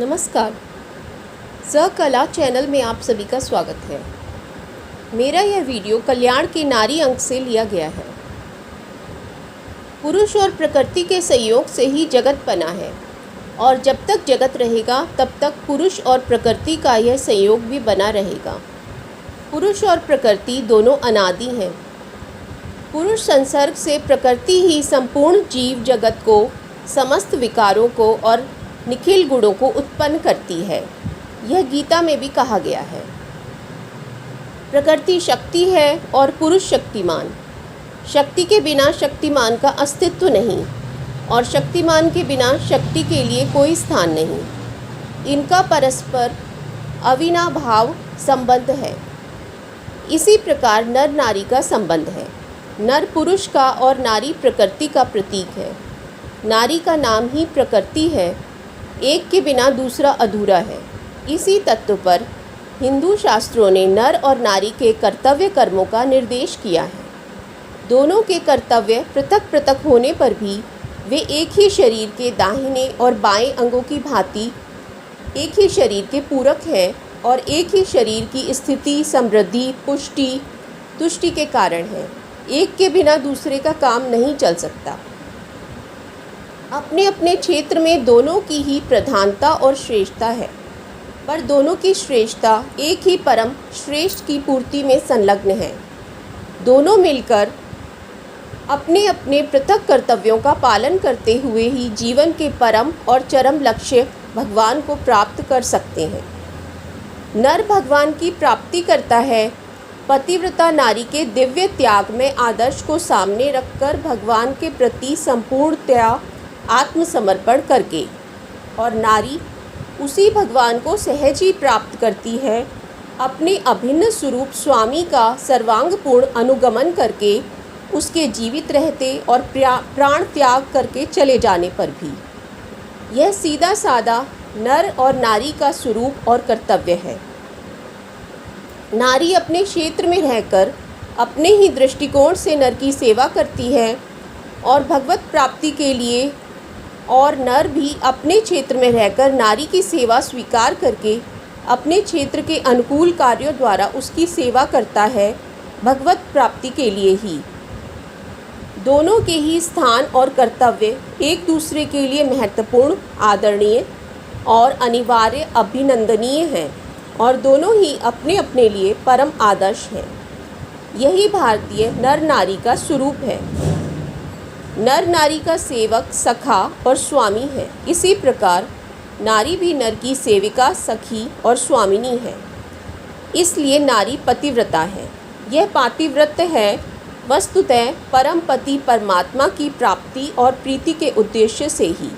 नमस्कार। कला चैनल में आप सभी का स्वागत है। मेरा यह वीडियो कल्याण के नारी अंक से लिया गया है। पुरुष और प्रकृति के संयोग से ही जगत बना है और जब तक जगत रहेगा तब तक पुरुष और प्रकृति का यह संयोग भी बना रहेगा। पुरुष और प्रकृति दोनों अनादि हैं। पुरुष संसर्ग से प्रकृति ही संपूर्ण जीव जगत को, समस्त विकारों को और निखिल गुणों को उत्पन्न करती है। यह गीता में भी कहा गया है। प्रकृति शक्ति है और पुरुष शक्तिमान। शक्ति के बिना शक्तिमान का अस्तित्व नहीं और शक्तिमान के बिना शक्ति के लिए कोई स्थान नहीं। इनका परस्पर अविनाभाव संबंध है। इसी प्रकार नर नारी का संबंध है। नर पुरुष का और नारी प्रकृति का प्रतीक है। नारी का नाम ही प्रकृति है। एक के बिना दूसरा अधूरा है। इसी तत्व पर हिंदू शास्त्रों ने नर और नारी के कर्तव्य कर्मों का निर्देश किया है। दोनों के कर्तव्य पृथक पृथक होने पर भी वे एक ही शरीर के दाहिने और बाएं अंगों की भांति एक ही शरीर के पूरक हैं और एक ही शरीर की स्थिति, समृद्धि, पुष्टि, तुष्टि के कारण है। एक के बिना दूसरे का काम नहीं चल सकता। अपने अपने क्षेत्र में दोनों की ही प्रधानता और श्रेष्ठता है, पर दोनों की श्रेष्ठता एक ही परम श्रेष्ठ की पूर्ति में संलग्न है। दोनों मिलकर अपने अपने पृथक कर्तव्यों का पालन करते हुए ही जीवन के परम और चरम लक्ष्य भगवान को प्राप्त कर सकते हैं। नर भगवान की प्राप्ति करता है। पतिव्रता नारी के दिव्य त्याग में आदर्श को सामने रखकर भगवान के प्रति संपूर्णतया आत्मसमर्पण करके, और नारी उसी भगवान को सहज ही प्राप्त करती है अपने अभिन्न स्वरूप स्वामी का सर्वांगपूर्ण अनुगमन करके, उसके जीवित रहते और प्राण त्याग करके चले जाने पर भी। यह सीधा साधा नर और नारी का स्वरूप और कर्तव्य है। नारी अपने क्षेत्र में रहकर अपने ही दृष्टिकोण से नर की सेवा करती है और भगवत प्राप्ति के लिए, और नर भी अपने क्षेत्र में रहकर नारी की सेवा स्वीकार करके अपने क्षेत्र के अनुकूल कार्यों द्वारा उसकी सेवा करता है भगवत प्राप्ति के लिए ही। दोनों के ही स्थान और कर्तव्य एक दूसरे के लिए महत्वपूर्ण, आदरणीय और अनिवार्य, अभिनंदनीय हैं और दोनों ही अपने अपने लिए परम आदर्श हैं। यही भारतीय नर नारी का स्वरूप है। नर नारी का सेवक, सखा और स्वामी है। इसी प्रकार नारी भी नर की सेविका, सखी और स्वामिनी है। इसलिए नारी पतिव्रता है। यह पातिव्रत्य है वस्तुतः परम पति परमात्मा की प्राप्ति और प्रीति के उद्देश्य से ही।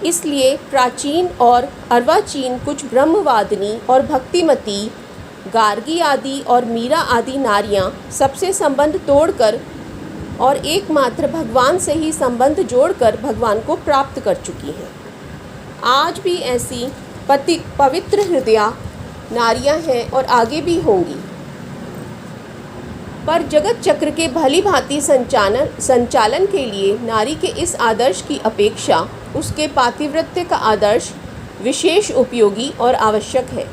इसलिए प्राचीन और अर्वाचीन कुछ ब्रह्मवादिनी और भक्तिमती गार्गी आदि और मीरा आदि नारियां सबसे संबंध तोड़कर और एकमात्र भगवान से ही संबंध जोड़कर भगवान को प्राप्त कर चुकी हैं। आज भी ऐसी पवित्र हृदया नारियां हैं और आगे भी होंगी। पर जगत चक्र के भली भांति संचालन के लिए नारी के इस आदर्श की अपेक्षा उसके पातिव्रत्य का आदर्श विशेष उपयोगी और आवश्यक है।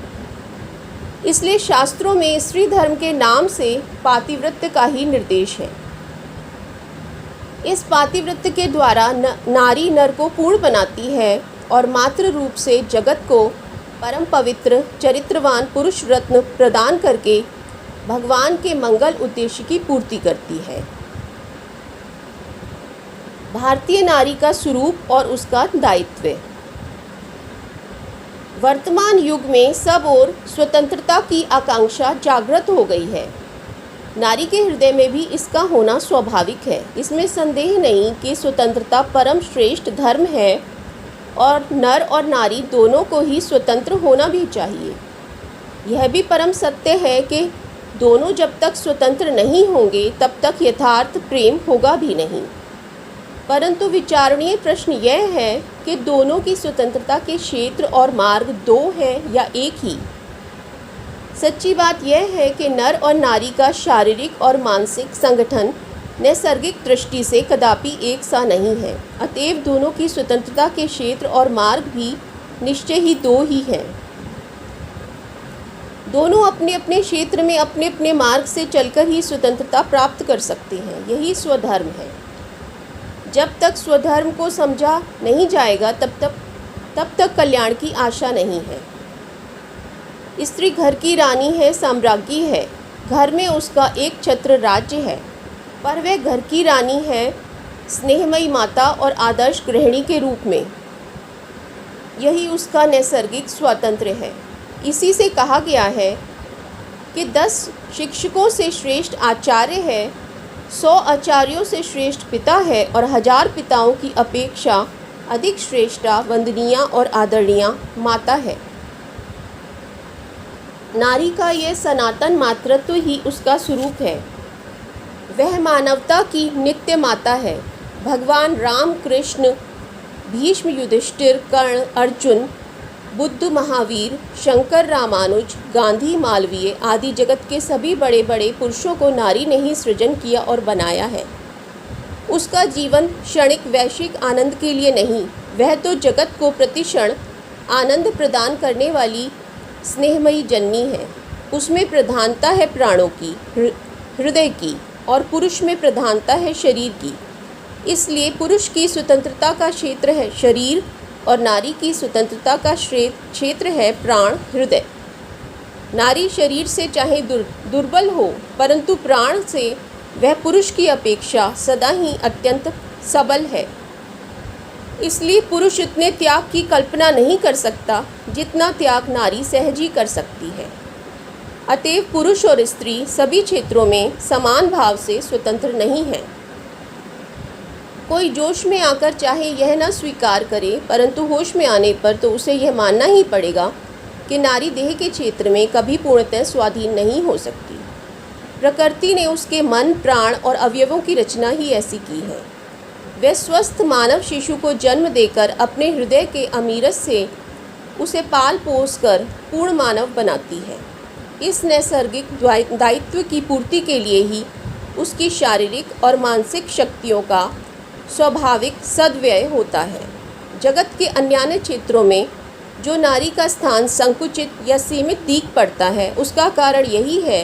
इसलिए शास्त्रों में स्त्री धर्म के नाम से पातिव्रत्य का ही निर्देश है। इस पातिव्रत्य के द्वारा नारी नर को पूर्ण बनाती है और मात्र रूप से जगत को परम पवित्र चरित्रवान पुरुष रत्न प्रदान करके भगवान के मंगल उद्देश्य की पूर्ति करती है। भारतीय नारी का स्वरूप और उसका दायित्व। वर्तमान युग में सब ओर स्वतंत्रता की आकांक्षा जागृत हो गई है। नारी के हृदय में भी इसका होना स्वाभाविक है। इसमें संदेह नहीं कि स्वतंत्रता परम श्रेष्ठ धर्म है और नर और नारी दोनों को ही स्वतंत्र होना भी चाहिए। यह भी परम सत्य है कि दोनों जब तक स्वतंत्र नहीं होंगे तब तक यथार्थ प्रेम होगा भी नहीं। परंतु विचारणीय प्रश्न यह है कि दोनों की स्वतंत्रता के क्षेत्र और मार्ग दो हैं या एक ही। सच्ची बात यह है कि नर और नारी का शारीरिक और मानसिक संगठन नैसर्गिक दृष्टि से कदापि एक सा नहीं है। अतएव दोनों की स्वतंत्रता के क्षेत्र और मार्ग भी निश्चय ही दो ही हैं। दोनों अपने अपने क्षेत्र में अपने अपने मार्ग से चलकर ही स्वतंत्रता प्राप्त कर सकते हैं। यही स्वधर्म है। जब तक स्वधर्म को समझा नहीं जाएगा तब तक कल्याण की आशा नहीं है। स्त्री घर की रानी है, साम्राज्ञी है। घर में उसका एक छत्र राज्य है, पर वह घर की रानी है स्नेहमयी माता और आदर्श गृहिणी के रूप में। यही उसका नैसर्गिक स्वातंत्र्य है। इसी से कहा गया है कि 10 शिक्षकों से श्रेष्ठ आचार्य है, 100 आचार्यों से श्रेष्ठ पिता है और 1000 पिताओं की अपेक्षा अधिक श्रेष्ठा, वंदनीय और आदरणीय माता है। नारी का यह सनातन मातृत्व ही उसका स्वरूप है। वह मानवता की नित्य माता है। भगवान राम, कृष्ण, भीष्म, युधिष्ठिर, कर्ण, अर्जुन, बुद्ध, महावीर, शंकर, रामानुज, गांधी, मालवीय आदि जगत के सभी बड़े बड़े पुरुषों को नारी ने ही सृजन किया और बनाया है। उसका जीवन क्षणिक वैश्विक आनंद के लिए नहीं, वह तो जगत को प्रतिक्षण आनंद प्रदान करने वाली स्नेहमयी जननी है। उसमें प्रधानता है प्राणों की, हृदय की, और पुरुष में प्रधानता है शरीर की। इसलिए पुरुष की स्वतंत्रता का क्षेत्र है शरीर और नारी की स्वतंत्रता का क्षेत्र है प्राण, हृदय। नारी शरीर से चाहे दुर्बल हो, परंतु प्राण से वह पुरुष की अपेक्षा सदा ही अत्यंत सबल है। इसलिए पुरुष इतने त्याग की कल्पना नहीं कर सकता जितना त्याग नारी सहज ही कर सकती है। अतएव पुरुष और स्त्री सभी क्षेत्रों में समान भाव से स्वतंत्र नहीं है। कोई जोश में आकर चाहे यह न स्वीकार करे, परंतु होश में आने पर तो उसे यह मानना ही पड़ेगा कि नारी देह के क्षेत्र में कभी पूर्णतः स्वाधीन नहीं हो सकती। प्रकृति ने उसके मन, प्राण और अवयवों की रचना ही ऐसी की है। वह स्वस्थ मानव शिशु को जन्म देकर अपने हृदय के अमीरत से उसे पाल पोस कर पूर्ण मानव बनाती है। इस नैसर्गिक दायित्व की पूर्ति के लिए ही उसकी शारीरिक और मानसिक शक्तियों का स्वाभाविक सद्व्यय होता है। जगत के अन्य क्षेत्रों में जो नारी का स्थान संकुचित या सीमित दिख पड़ता है, उसका कारण यही है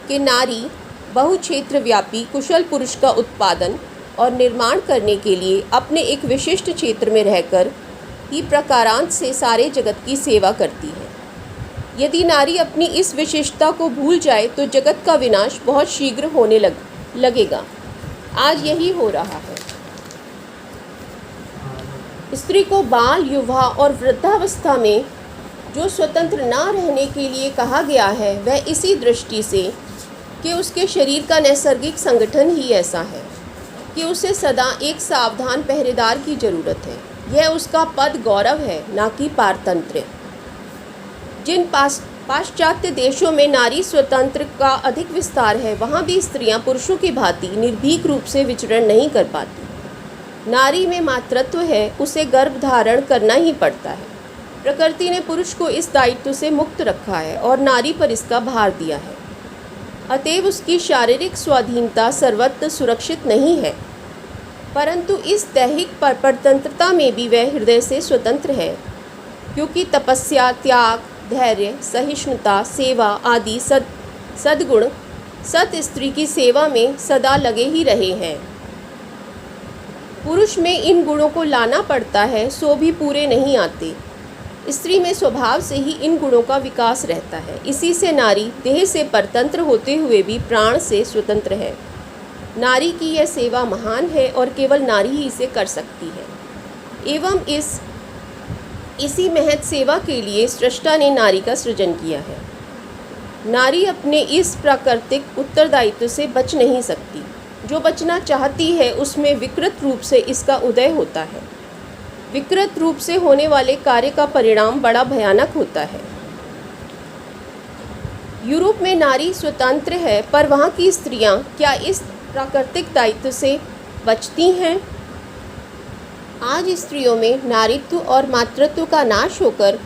कि नारी बहुक्षेत्र व्यापी कुशल पुरुष का उत्पादन और निर्माण करने के लिए अपने एक विशिष्ट क्षेत्र में रहकर ही प्रकारांत से सारे जगत की सेवा करती है। यदि नारी अपनी इस विशिष्टता को भूल जाए तो जगत का विनाश बहुत शीघ्र होने लगेगा। आज यही हो रहा है। स्त्री को बाल, युवा और वृद्धावस्था में जो स्वतंत्र ना रहने के लिए कहा गया है, वह इसी दृष्टि से कि उसके शरीर का नैसर्गिक संगठन ही ऐसा है कि उसे सदा एक सावधान पहरेदार की ज़रूरत है। यह उसका पद गौरव है, ना कि पारतंत्र्य। जिन पाश्चात्य देशों में नारी स्वतंत्र का अधिक विस्तार है, वहाँ भी स्त्रियाँ पुरुषों की भांति निर्भीक रूप से विचरण नहीं कर पाती। नारी में मातृत्व है, उसे गर्भ धारण करना ही पड़ता है। प्रकृति ने पुरुष को इस दायित्व से मुक्त रखा है और नारी पर इसका भार दिया है। अतएव उसकी शारीरिक स्वाधीनता सर्वत्र सुरक्षित नहीं है, परंतु इस दैहिक परतंत्रता में भी वह हृदय से स्वतंत्र है, क्योंकि तपस्या, त्याग, धैर्य, सहिष्णुता, सेवा आदि सद्गुण सत स्त्री की सेवा में सदा लगे ही रहे हैं। पुरुष में इन गुणों को लाना पड़ता है, सो भी पूरे नहीं आते। स्त्री में स्वभाव से ही इन गुणों का विकास रहता है। इसी से नारी देह से परतंत्र होते हुए भी प्राण से स्वतंत्र है। नारी की यह सेवा महान है और केवल नारी ही इसे कर सकती है। एवं इसी महत सेवा के लिए सृष्टा ने नारी का सृजन किया है। नारी अपने इस प्राकृतिक उत्तरदायित्व से बच नहीं सकती। जो बचना चाहती है उसमें विकृत रूप से इसका उदय होता है। विकृत रूप से होने वाले कार्य का परिणाम बड़ा भयानक होता है। यूरोप में नारी स्वतंत्र है, पर वहाँ की स्त्रियाँ क्या इस प्राकृतिक दायित्व से बचती हैं? आज स्त्रियों में नारीत्व और मातृत्व का नाश होकर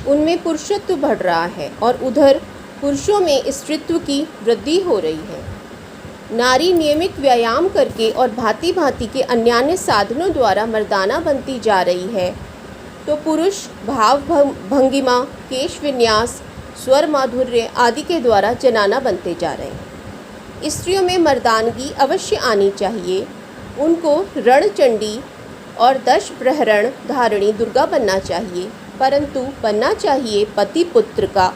उनमें पुरुषत्व बढ़ रहा है और उधर पुरुषों में स्त्रीत्व की वृद्धि हो रही है। नारी नियमित व्यायाम करके और भांति भांति के अन्यान्य साधनों द्वारा मर्दाना बनती जा रही है, तो पुरुष भाव भंगिमा, केश विन्यास, स्वर माधुर्य आदि के द्वारा जनाना बनते जा रहे हैं। स्त्रियों में मर्दानगी अवश्य आनी चाहिए। उनको रणचंडी और 10 प्रहरण धारिणी दुर्गा बनना चाहिए, परंतु बनना चाहिए पति पुत्र का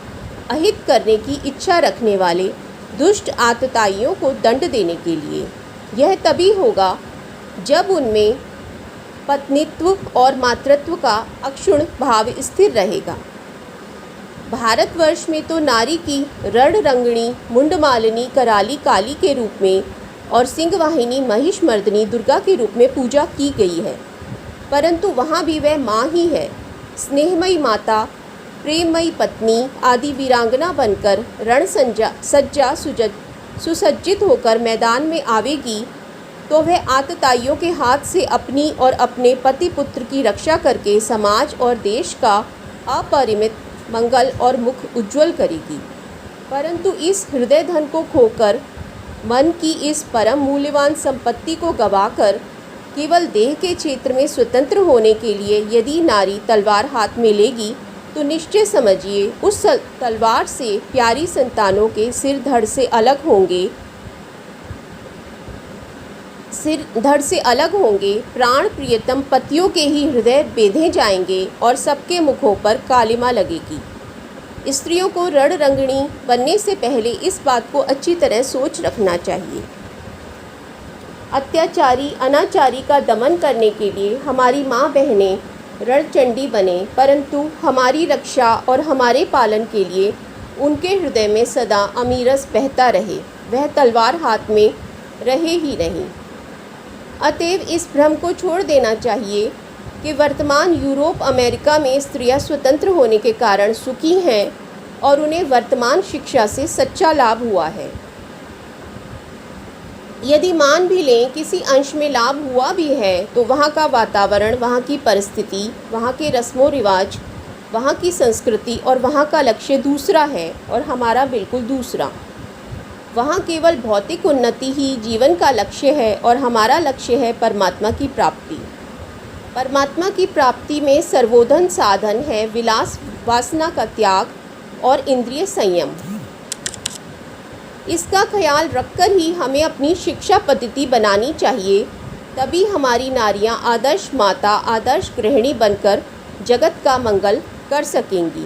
अहित करने की इच्छा रखने वाले दुष्ट आतताइयों को दंड देने के लिए। यह तभी होगा जब उनमें पत्नीत्व और मातृत्व का अक्षुण्ण भाव स्थिर रहेगा। भारतवर्ष में तो नारी की रणरंगिणी, मुंडमालिनी, कराली काली के रूप में और सिंहवाहिनी महिषमर्दिनी दुर्गा के रूप में पूजा की गई है, परंतु वहाँ भी वह माँ ही है। स्नेहमयी माता, प्रेममयी पत्नी आदि वीरांगना बनकर सज्जा सुसज्जित होकर मैदान में आवेगी, तो वह आतताइयों के हाथ से अपनी और अपने पति पुत्र की रक्षा करके समाज और देश का अपरिमित मंगल और मुख उज्ज्वल करेगी। परंतु इस हृदय धन को खोकर, मन की इस परम मूल्यवान संपत्ति को गंवाकर केवल देह के क्षेत्र में स्वतंत्र होने के लिए यदि नारी तलवार हाथ में लेगी, तो निश्चय समझिए उस तलवार से प्यारी संतानों के सिर धड़ से अलग होंगे, प्राण प्रियतम पतियों के ही हृदय बेधे जाएंगे और सबके मुखों पर कालिमा लगेगी। स्त्रियों को रणरंगिणी बनने से पहले इस बात को अच्छी तरह सोच रखना चाहिए। अत्याचारी अनाचारी का दमन करने के लिए हमारी माँ बहनें रणचंडी बने, परंतु हमारी रक्षा और हमारे पालन के लिए उनके हृदय में सदा अमीरस बहता रहे, वह तलवार हाथ में रहे ही नहीं। अतएव इस भ्रम को छोड़ देना चाहिए कि वर्तमान यूरोप अमेरिका में स्त्रियां स्वतंत्र होने के कारण सुखी हैं और उन्हें वर्तमान शिक्षा से सच्चा लाभ हुआ है। यदि मान भी लें किसी अंश में लाभ हुआ भी है, तो वहाँ का वातावरण, वहाँ की परिस्थिति, वहाँ के रस्मों रिवाज, वहाँ की संस्कृति और वहाँ का लक्ष्य दूसरा है और हमारा बिल्कुल दूसरा। वहाँ केवल भौतिक उन्नति ही जीवन का लक्ष्य है और हमारा लक्ष्य है परमात्मा की प्राप्ति। परमात्मा की प्राप्ति में सर्वोधन साधन है विलास, वासना का त्याग और इंद्रिय संयम। इसका ख्याल रखकर ही हमें अपनी शिक्षा पद्धति बनानी चाहिए, तभी हमारी नारियां आदर्श माता, आदर्श गृहिणी बनकर जगत का मंगल कर सकेंगी।